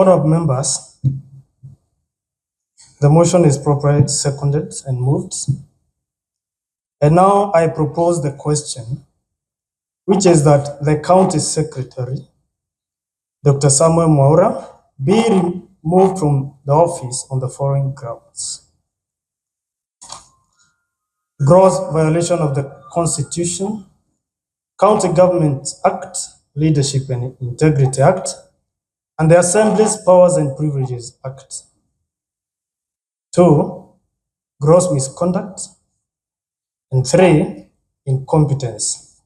Honorable members, the motion is properly seconded and moved. And now I propose the question, which is that the county secretary, Dr. Samuel Mwaura, be removed from the office on the following grounds: gross violation of the Constitution, County Government Act, Leadership and Integrity Act, and the Assembly's Powers and Privileges Act. 2, gross misconduct. And 3, incompetence.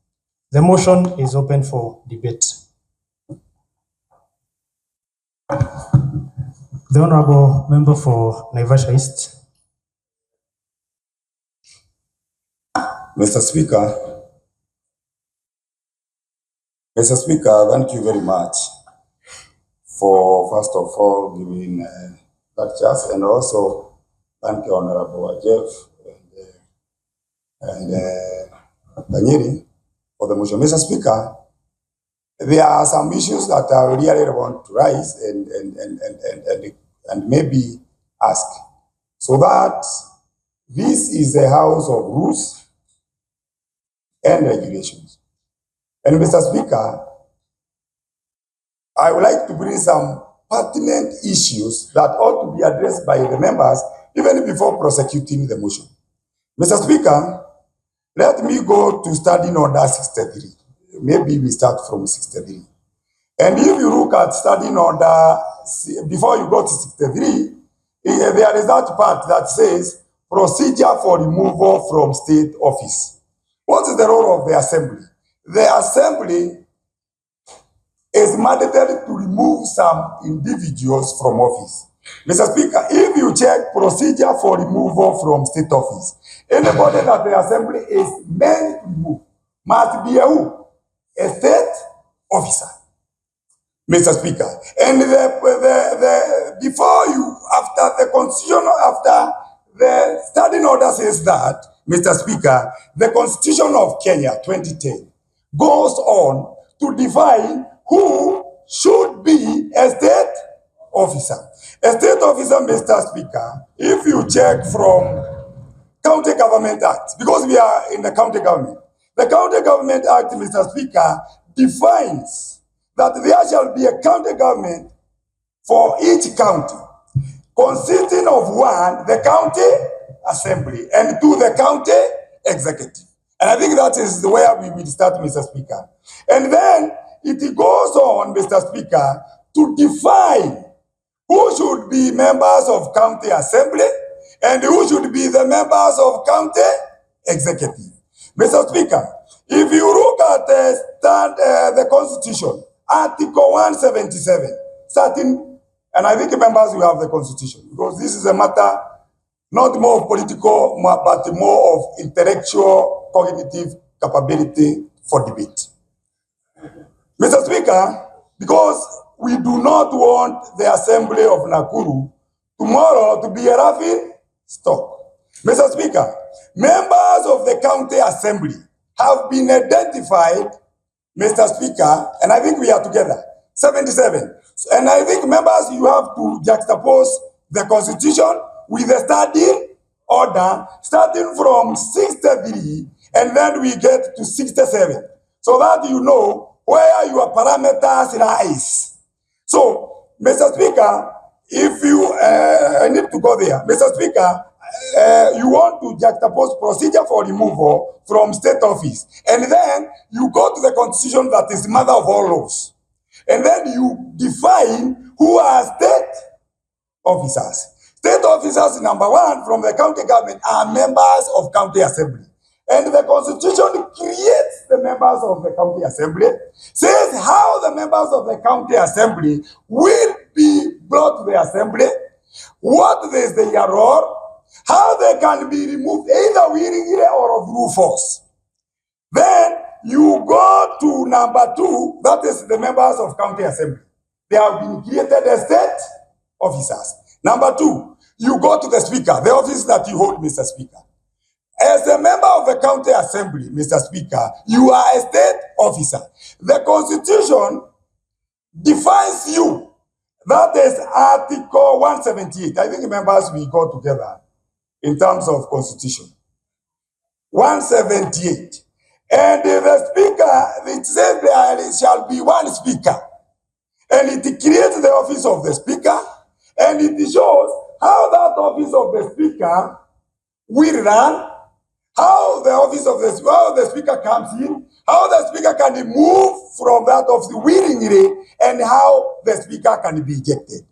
The motion is open for debate. The Honorable Member for Naivasha East. Mr. Speaker, thank you very much for, first of all, giving that chance, and also thank you, Honorable Jeff and Banyeri, for the motion. Mr. Speaker, there are some issues that I really want to raise and maybe ask, so that this is a house of rules and regulations. And Mr. Speaker, I would like to bring some pertinent issues that ought to be addressed by the members even before prosecuting the motion. Mr. Speaker, let me go to Standing Order 63. Maybe we start from 63. And if you look at Standing Order, before you go to 63, there is that part that says procedure for removal from state office. What is the role of the Assembly? The Assembly is mandated to remove some individuals from office. Mr. Speaker, if you check procedure for removal from state office, anybody that the Assembly is meant to remove must be a state officer, Mr. Speaker. And before you, after the Constitution, after the Standing Order says that, Mr. Speaker, the Constitution of Kenya 2010 goes on to define who should be a state officer. A state officer, Mr. Speaker, if you check from County Government Act, because we are in the county government, the County Government Act, Mr. Speaker, defines that there shall be a county government for each county, consisting of 1, the county assembly, and 2, the county executive. And I think that is where we will start, Mr. Speaker. And then it goes on, Mr. Speaker, to define who should be members of county assembly and who should be the members of county executive. Mr. Speaker, if you look at the Constitution, Article 177, certain, and I think members will have the Constitution, because this is a matter not more of political, but more of intellectual, cognitive capability for debate. Mr. Speaker, because we do not want the Assembly of Nakuru tomorrow to be a laughing stock. Mr. Speaker, members of the county assembly have been identified, Mr. Speaker, and I think we are together, 77. And I think members, you have to juxtapose the Constitution with the Standing Order, starting from 63, and then we get to 67, so that you know where your parameters rise. So, Mr. Speaker, if you, I need to go there. Mr. Speaker, you want to juxtapose procedure for removal from state office, and then you go to the Constitution that is the mother of all laws, and then you define who are state officers. State officers, number 1, from the county government are members of county assembly. And the Constitution creates the members of the county assembly, says how the members of the county assembly will be brought to the assembly, what is their role, how they can be removed either willingly or of brute force. Then you go to number 2, that is the members of county assembly. They have been created as state officers. Number 2, you go to the speaker, the office that you hold, Mr. Speaker. As a member of the county assembly, Mr. Speaker, you are a state officer. The Constitution defines you That is Article 178. I think members will go together in terms of constitution. 178. And the speaker, it says there shall be one speaker. And it creates the office of the speaker. And it shows how that office of the speaker will run, how the office of the speaker comes in, how the speaker can move from that office willingly, and how the speaker can be ejected.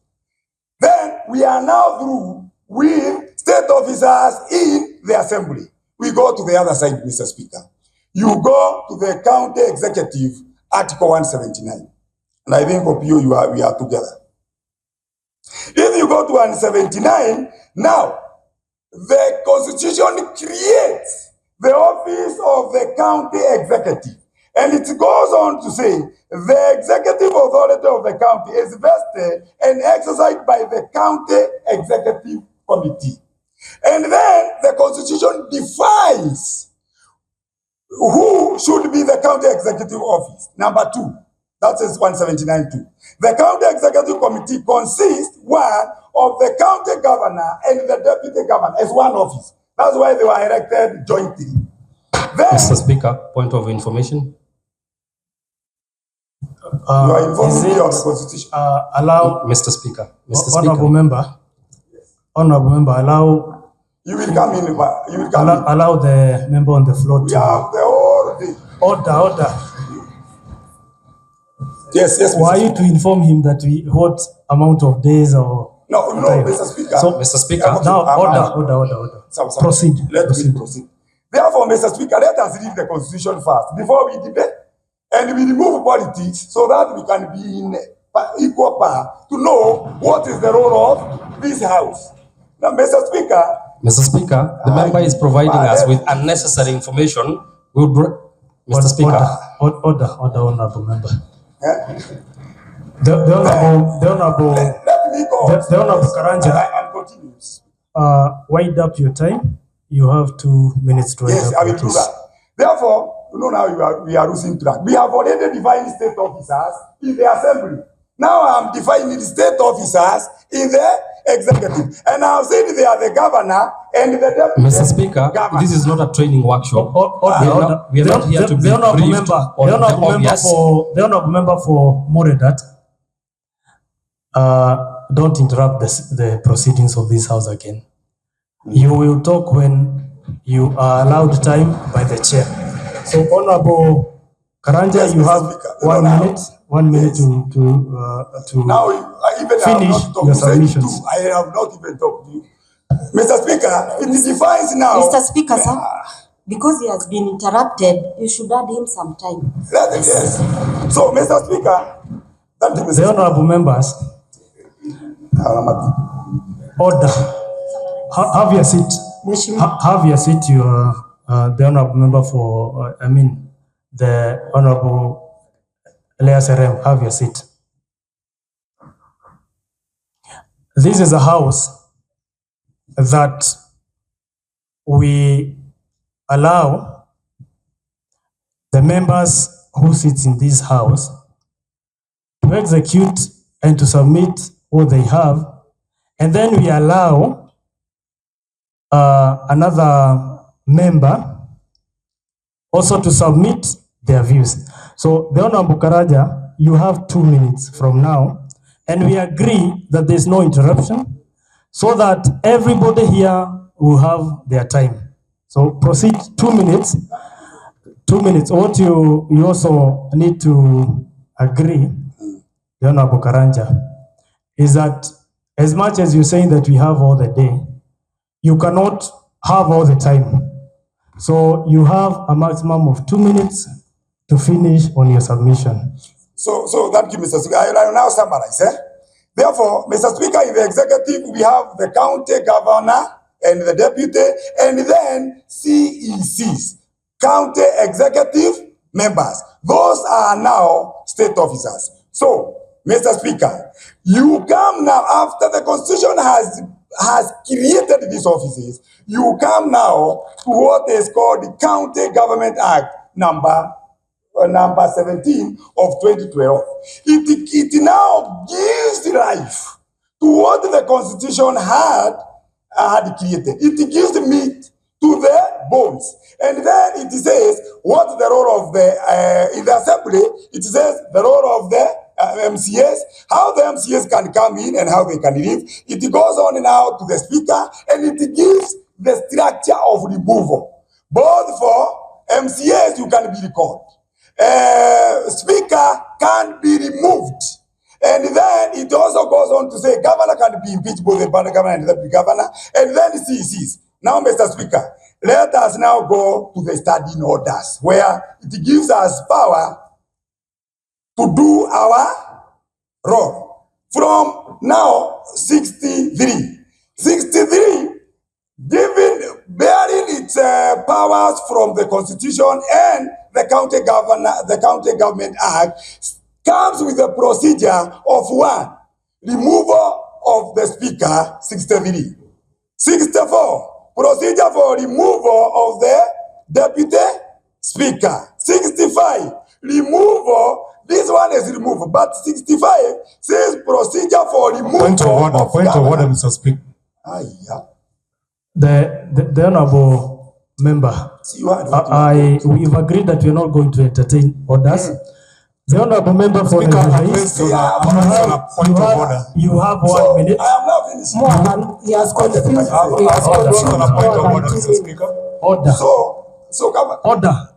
Then we are now through with state officers in the assembly. We go to the other side, Mr. Speaker. You go to the county executive, Article 179. And I think of you, we are together. If you go to 179, now, the constitution creates the office of the county executive. And it goes on to say, the executive authority of the county is vested and exercised by the county executive committee. And then the constitution defines who should be the county executive office. Number 2, that is 179(2). The county executive committee consists, 1, of the county governor and the deputy governor as one office. That's why they were elected jointly. Then, Mr. Speaker, point of information. you are informing me of the constitution. Allow Mr. Speaker. honorable member, allow You will come in. You will come in. allow the member on the floor We to have the whole day. order. Yes, yes. Were Mr. you to inform him that what amount of days or No, time? Mr. Speaker. So, Mr. Speaker, now order. Proceed. Let me proceed. Therefore, Mr. Speaker, let us read the constitution first before we debate, and we remove politics so that we can be in equal power to know what is the role of this house. Now, Mr. Speaker. Mr. Speaker, the member is providing us with unnecessary information. Mr. Speaker. Order, honorable member. Eh? The honorable Let me go. The honorable Karanja, I continue. wind up your time. You have 2 minutes to wind Yes, up. I will do that. Therefore, now we are losing track. We have already defined state officers in the assembly. Now I'm defining the state officers in the executive. And I've said they are the governor and the deputy. Mr. Speaker, Governor. this is not a training workshop. Order. We are not here to be briefed on the obvious. The honorable member for Mwaura, don't interrupt the proceedings of this house again. You will talk when you are allowed time by the chair. So, Honorable Karanja, Yes, you Mr. have Speaker. 1 Now- minute. 1 minute to Now, even I have finish not talked your to submissions. you. I have not even talked to you. Mr. Speaker, it defines now. Mr. Speaker, sir, because he has been interrupted, you should add him some time. Yes. So, Mr. Speaker, thank you, Mr. the honorable members. Speaker. Order. Have your seat. Have your seat. You are the honorable member for. The honorable Elias Serem. Have your seat. This is a house that we allow the members who sit in this house to execute and to submit what they have, and then we allow another member also to submit their views. So the Honorable Karaja, you have 2 minutes from now, and we agree that there's no interruption so that everybody here will have their time. So proceed 2 minutes. 2 minutes. What you also need to agree, the Honorable Karanja, is that as much as you're saying that we have all the day, you cannot have all the time. So you have a maximum of 2 minutes to finish on your submission. So thank you, Mr. Speaker. I will now summarize. Therefore, Mr. Speaker, in the executive, we have the county governor and the deputy, and then CECs, county executive members. Those are now state officers. So, Mr. Speaker, you come now after the Constitution has created these offices. You come now to what is called the County Government Act number number 17 of 2012. It now gives life to what the Constitution had created. It gives meat to the bones. And then it says what the role of the, in the assembly, it says the role of the MCAs, how the MCAs can come in and how they can leave. It goes on now to the speaker, and it gives the structure of removal. Both for MCAs, you can be recalled. Speaker can be removed. And then it also goes on to say governor can be impeached, both the governor and the deputy governor, and then CCs. Now, Mr. Speaker, let us now go to the standing orders, where it gives us power to do our role. From now, 63, bearing its powers from the Constitution and the County Government Act, comes with a procedure of one, removal of the speaker, 63. 64, procedure for removal of the deputy speaker. 65, removal, this one is removal, but 65 says procedure for removal. Point of order, Mr. Speaker. The honorable member, we've agreed that we're not going to entertain orders. The honorable member for Speaker, you have 1 minute. I am not finished. He has confused. Order. So come on. Order.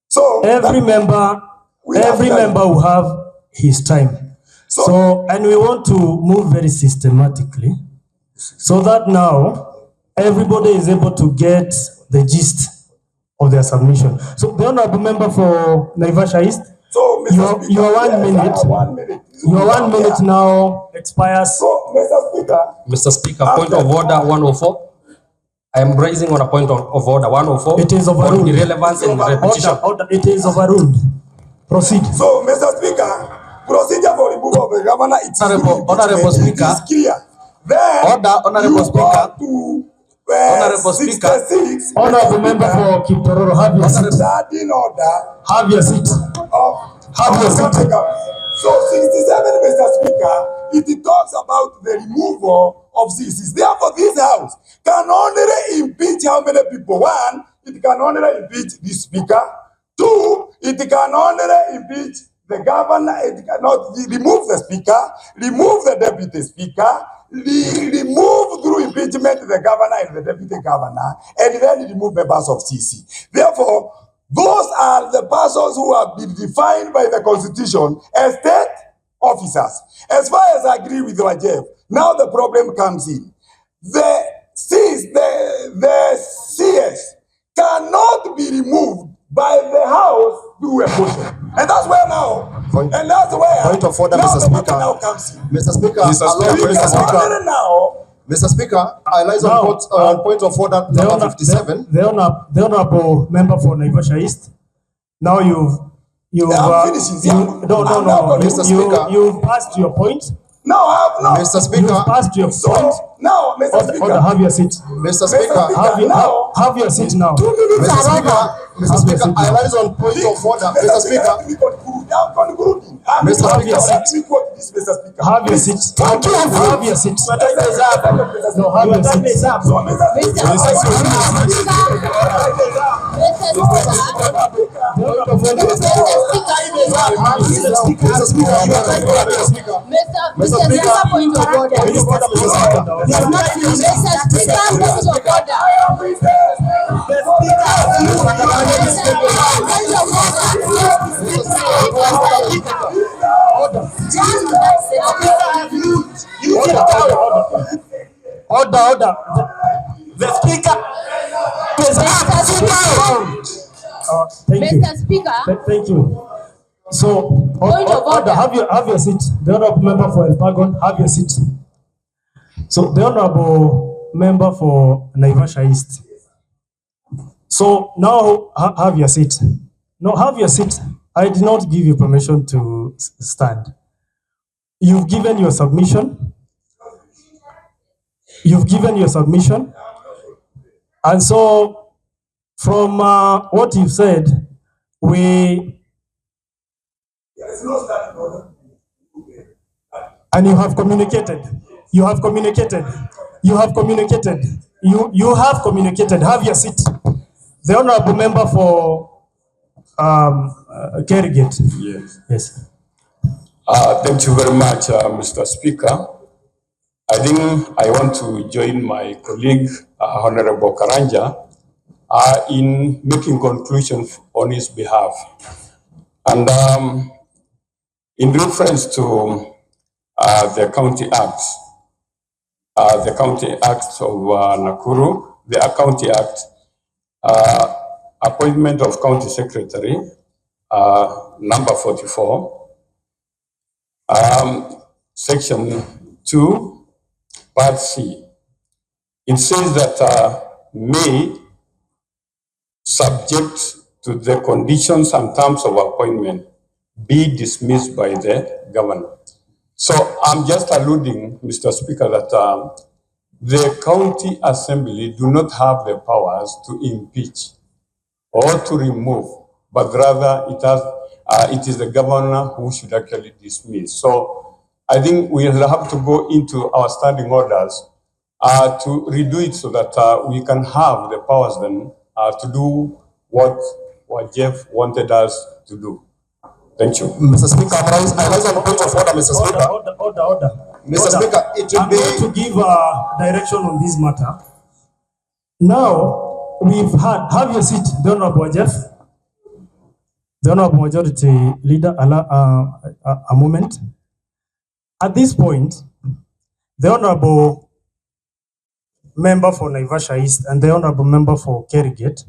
So Every member will have his time. So, and we want to move very systematically so that now everybody is able to get the gist of their submission. So the honorable member for Naivasha East, So, Mr. Speaker, your 1 minute. Your 1 minute now expires. So, Mr. Speaker, point of order 104. I am raising on a point of order 104. It is overruled. On irrelevance and repetition. Order. It is overruled. Proceed. So, Mr. Speaker, procedure for removal of the governor, Honorable Speaker. It is clear. Then, Honorable Speaker. Honorable Speaker. Honorable member for Kiptororo, have your seat. Have your seat. Have your seat. So 67, Mr. Speaker, it talks about the removal of CCs. Therefore, this House can only impeach how many people? One, it can only impeach the Speaker. Two, it can only impeach the governor. It cannot remove the Speaker, remove the Deputy Speaker, remove through impeachment the governor and the deputy governor, and then remove members of CC. Therefore, those are the persons who have been defined by the Constitution as state officers. As far as I agree with Rajev, now the problem comes in. The CS cannot be removed by the House through a motion. And that's where now, point of order, now Mr. Speaker. now comes in. Mr. Speaker, Mr. Speaker, I lies on point of order number 57. The honorable member for Naivasha East. Now you've Mr. Speaker. You've passed your point. No, I have not. Mr. Speaker. You've passed your point. Now, Mr. Speaker. Order, have your seat. Mr. Speaker. Have your seat now. Mr. Speaker, I lies on point of order. Mr. Speaker. Mr. Have your seat. Have your seat. Have your seat. No, have your seat. Mr. Speaker, point of order. You have not finished. Mr. Speaker, Order. The speaker. Thank you. Mr. Speaker. Thank you. So, Point of order. Have your seat. The honorable member for Elpagon, have your seat. So, the honorable member for Naivasha East. So, now have your seat. No, have your seat. I did not give you permission to stand. You've given your submission. And so, from what you've said, we There's no standing order. And you have communicated. You have communicated. You have communicated. You have communicated. Have your seat. The honorable member for Kerrigate. Yes. Yes. Thank you very much, Mr. Speaker. I think I want to join my colleague, Honorable Karanja, in making conclusions on his behalf. And in reference to the County Acts, the County Act of Nakuru, the County Act, appointment of County Secretary, number 44, Section 2, Part C. It says that may, subject to the conditions and terms of appointment, be dismissed by the governor. So I'm just alluding, Mr. Speaker, that the county assembly do not have the powers to impeach or to remove, but rather it is the governor who should actually dismiss. So I think we'll have to go into our standing orders to redo it so that we can have the powers then to do what Jeff wanted us to do. Thank you. Mr. Speaker, I rise on point of order, Mr. Speaker. Order. Mr. Speaker, it will I'm going to give direction on this matter. Now, we've had, have your seat, the Honorable Jeff. The Honorable Majority Leader, a moment. At this point, the Honorable Member for Naivasha East and the Honorable Member for Kerrigate,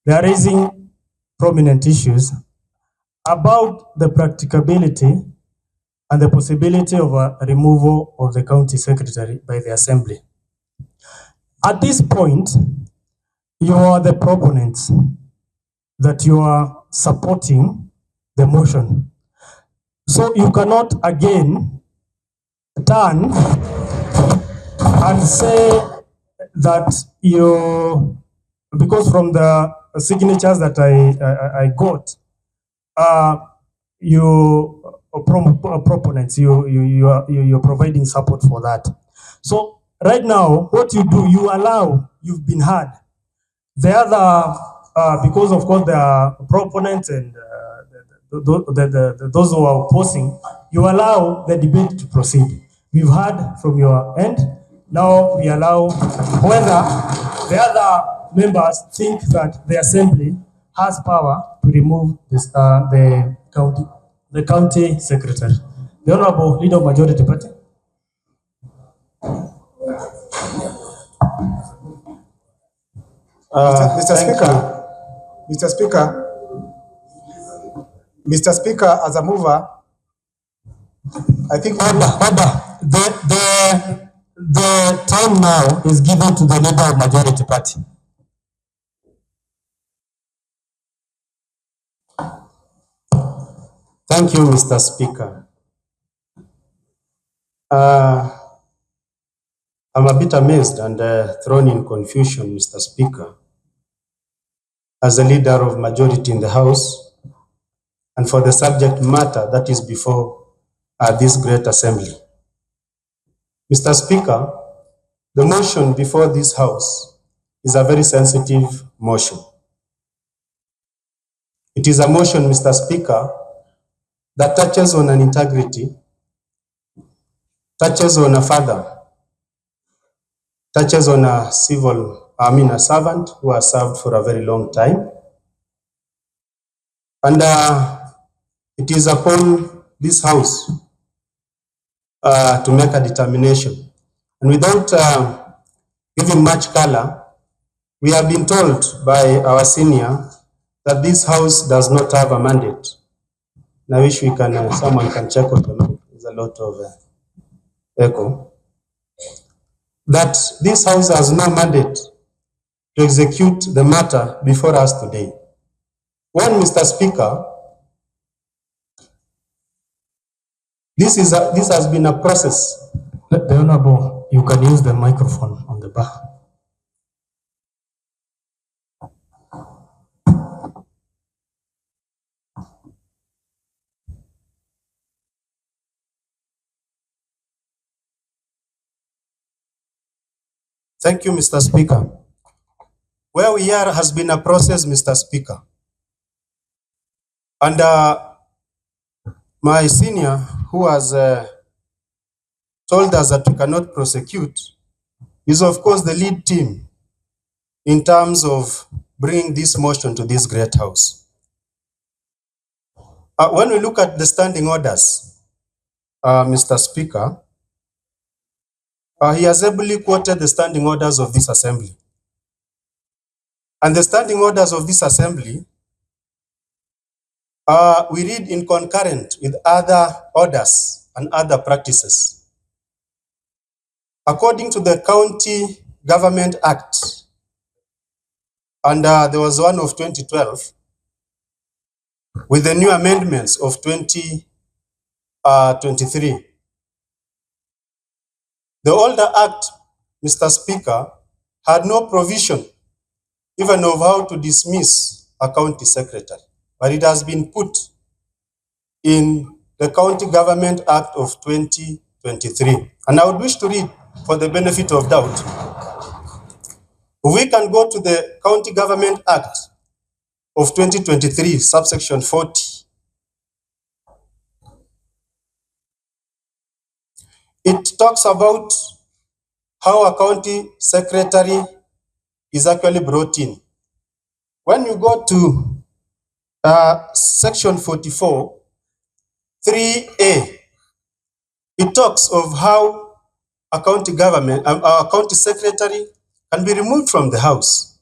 they are raising prominent issues about the practicability and the possibility of a removal of the county secretary by the assembly. At this point, you are the proponents that you are supporting the motion. So you cannot again turn and say that you, because from the signatures that I got, you proponents, you're providing support for that. So right now, what you do, you allow, you've been heard. The other, because of course there are proponents and those who are opposing, you allow the debate to proceed. We've heard from your end. Now we allow whether the other members think that the assembly has power to remove this, the county secretary. The Honorable Leader of Majority Party. Mr. Speaker, Mr. Speaker, as a mover, I think Order. The time now is given to the Leader of Majority Party. Thank you, Mr. Speaker. I'm a bit amazed and thrown in confusion, Mr. Speaker, as the leader of majority in the House and for the subject matter that is before this great assembly. Mr. Speaker, the motion before this House is a very sensitive motion. It is a motion, Mr. Speaker, that touches on an integrity, touches on a father, touches on a a servant who has served for a very long time. And it is upon this House to make a determination. And without giving much color, we have been told by our senior that this House does not have a mandate. And I wish we can, someone can check on the mic. There's a lot of echo. That this House has no mandate to execute the matter before us today. One, Mr. Speaker, this has been a process. The Honorable, you can use the microphone on the back. Thank you, Mr. Speaker. Where we are has been a process, Mr. Speaker. And my senior, who has told us that we cannot prosecute, is of course the lead team in terms of bringing this motion to this great house. When we look at the standing orders, Mr. Speaker, he has ably quoted the standing orders of this assembly. And the standing orders of this assembly, we read in concurrent with other orders and other practices. According to the County Government Act, and there was one of 2012, with the new amendments of 2023. The older act, Mr. Speaker, had no provision even of how to dismiss a county secretary, but it has been put in the County Government Act of 2023. And I would wish to read for the benefit of doubt. We can go to the County Government Act of 2023, subsection 40. It talks about how a county secretary is actually brought in. When you go to section 44, 3A, it talks of how a county government, a county secretary can be removed from the house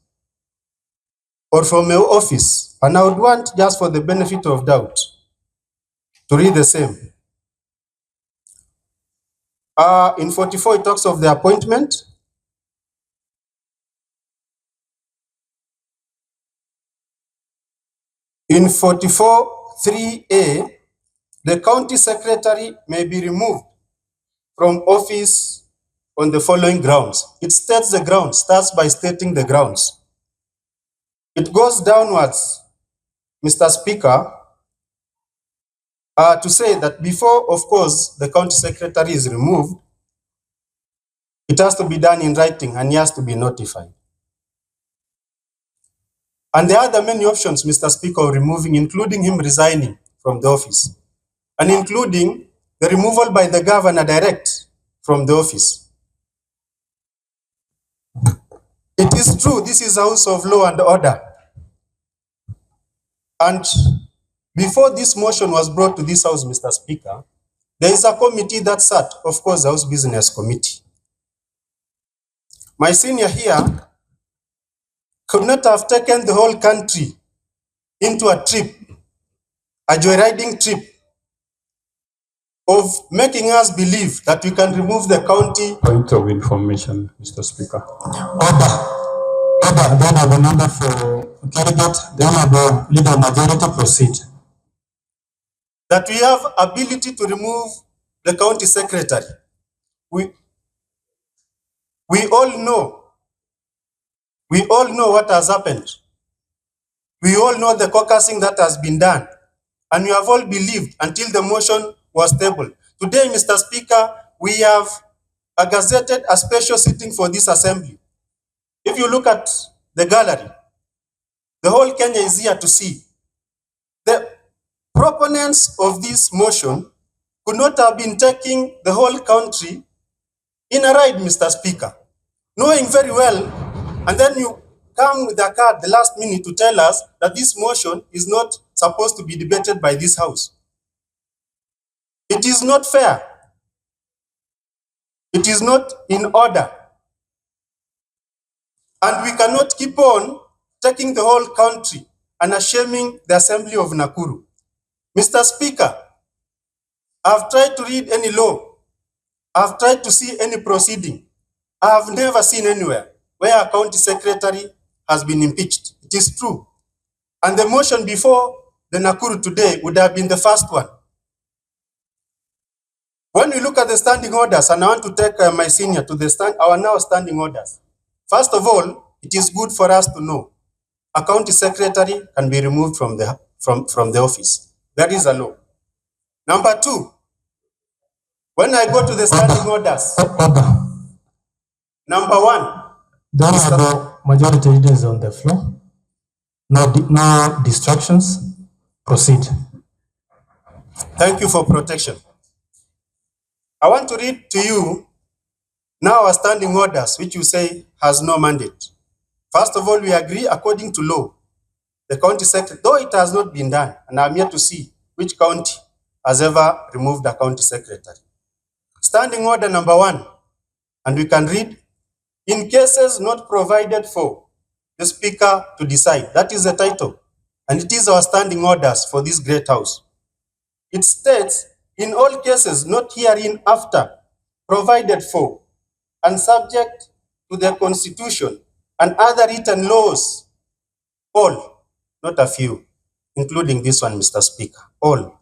or from your office. And I would want, just for the benefit of doubt, to read the same. In 44, it talks of the appointment. In 44, 3A, the county secretary may be removed from office on the following grounds. It states the grounds, starts by stating the grounds. It goes downwards, Mr. Speaker, to say that before, of course, the county secretary is removed, it has to be done in writing and he has to be notified. And there are other many options, Mr. Speaker, of removing, including him resigning from the office, and including the removal by the governor direct from the office. It is true, this is a house of law and order. And before this motion was brought to this house, Mr. Speaker, there is a committee that sat, of course, the House Business Committee. My senior here could not have taken the whole country into a trip, a joyriding trip, of making us believe that we can remove the county. Point of information, Mr. Speaker. Order. The honorable member for Calicut, the honorable leader majority proceed. That we have ability to remove the county secretary. We all know what has happened. We all know the caucusing that has been done. And we have all believed until the motion was tabled. Today, Mr. Speaker, we have gazetted a special sitting for this assembly. If you look at the gallery, the whole Kenya is here to see. The proponents of this motion could not have been taking the whole country in a ride, Mr. Speaker, knowing very well, and then you come with a card the last minute to tell us that this motion is not supposed to be debated by this house. It is not fair. It is not in order. And we cannot keep on taking the whole country and shaming the Assembly of Nakuru. Mr. Speaker, I've tried to read any law. I've tried to see any proceeding. I have never seen anywhere where a county secretary has been impeached. It is true. And the motion before the Nakuru today would have been the first one. When we look at the standing orders, and I want to take my senior to our now standing orders. First of all, it is good for us to know a county secretary can be removed from the office. That is a law. Number two, when I go to the standing orders, number one, The Honorable Majority Leader is on the floor. No distractions. Proceed. Thank you for protection. I want to read to you now our standing orders, which you say has no mandate. First of all, we agree according to law, the county secretary, though it has not been done, and I'm here to see which county has ever removed a county secretary. Standing order number 1, and we can read, in cases not provided for, the Speaker to decide. That is the title, and it is our standing orders for this great house. It states, in all cases not herein after provided for, and subject to the Constitution and other written laws, all, not a few, including this one, Mr. Speaker, all.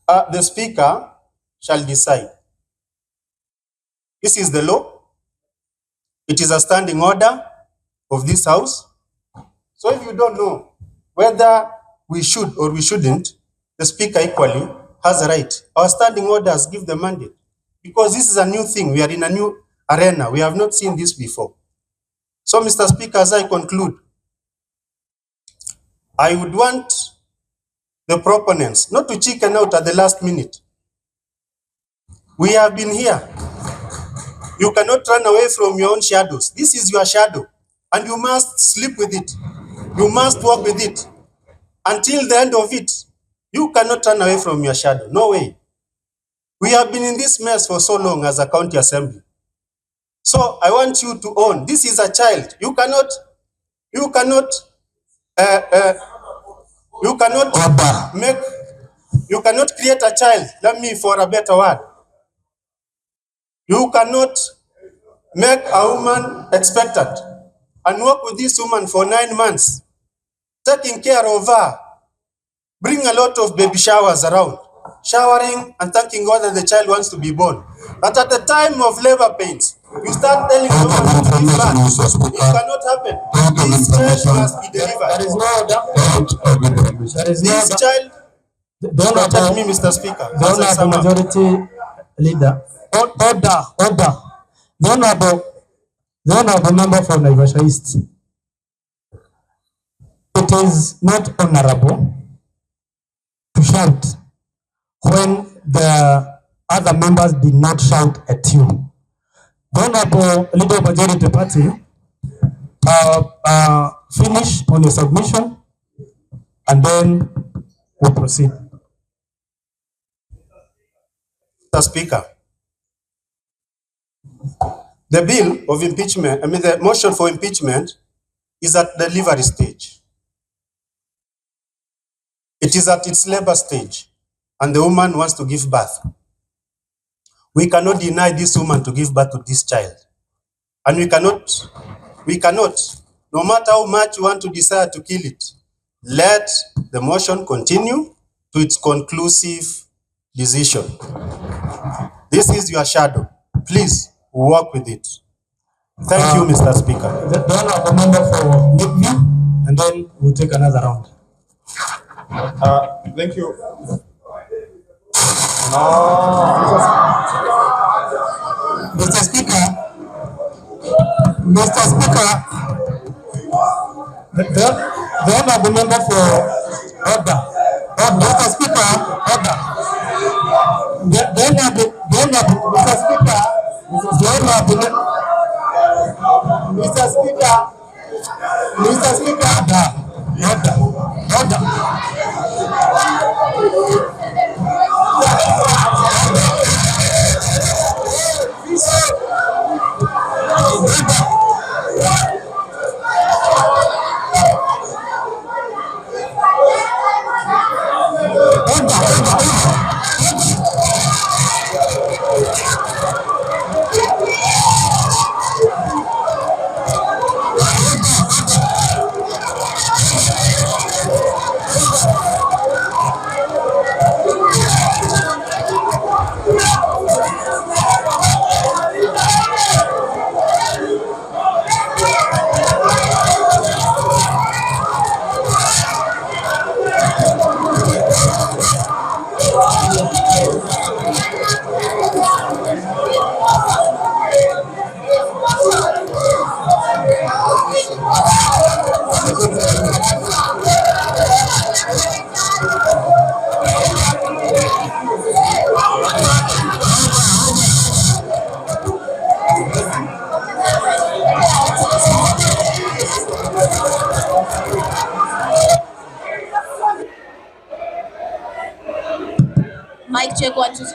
The Speaker shall decide. This is the law. It is a standing order of this house. So if you don't know whether we should or we shouldn't, the Speaker equally has a right. Our standing orders give the mandate, because this is a new thing. We are in a new arena. We have not seen this before. So, Mr. Speaker, as I conclude, I would want the proponents not to chicken out at the last minute. We have been here. You cannot run away from your own shadows. This is your shadow, and you must sleep with it. You must walk with it until the end of it. You cannot run away from your shadow. No way. We have been in this mess for so long as a county assembly. So I want you to own, this is a child. You cannot create a child, let me for a better word. You cannot make a woman expectant and work with this woman for 9 months, taking care of her, bring a lot of baby showers around, showering and thanking God that the child wants to be born. But at the time of labor pains, you start telling the woman to give birth. It cannot happen. This child must be delivered. There is no order. There is no This order. child, The protect me, Mr. Speaker. The Honorable Majority Leader. Order. The Honorable Member from Naivasha East. It is not honorable to shout when the other members did not shout at you. The Honorable Leader of Majority Party, finish on your submission, and then we proceed. Mr. Speaker, the bill of impeachment, the motion for impeachment is at the delivery stage. It is at its labor stage, and the woman wants to give birth. We cannot deny this woman to give birth to this child. And we cannot, no matter how much you want to decide to kill it, let the motion continue to its conclusive decision. This is your shadow. Please work with it. Thank you, Mr. Speaker. The Honorable Member for Lakeview, and then we'll take another round. Thank you. Mr. Speaker, the Honorable Member for Order. Mr. Speaker, order. The Honorable, Mr. Speaker, order. Mic check 1 2.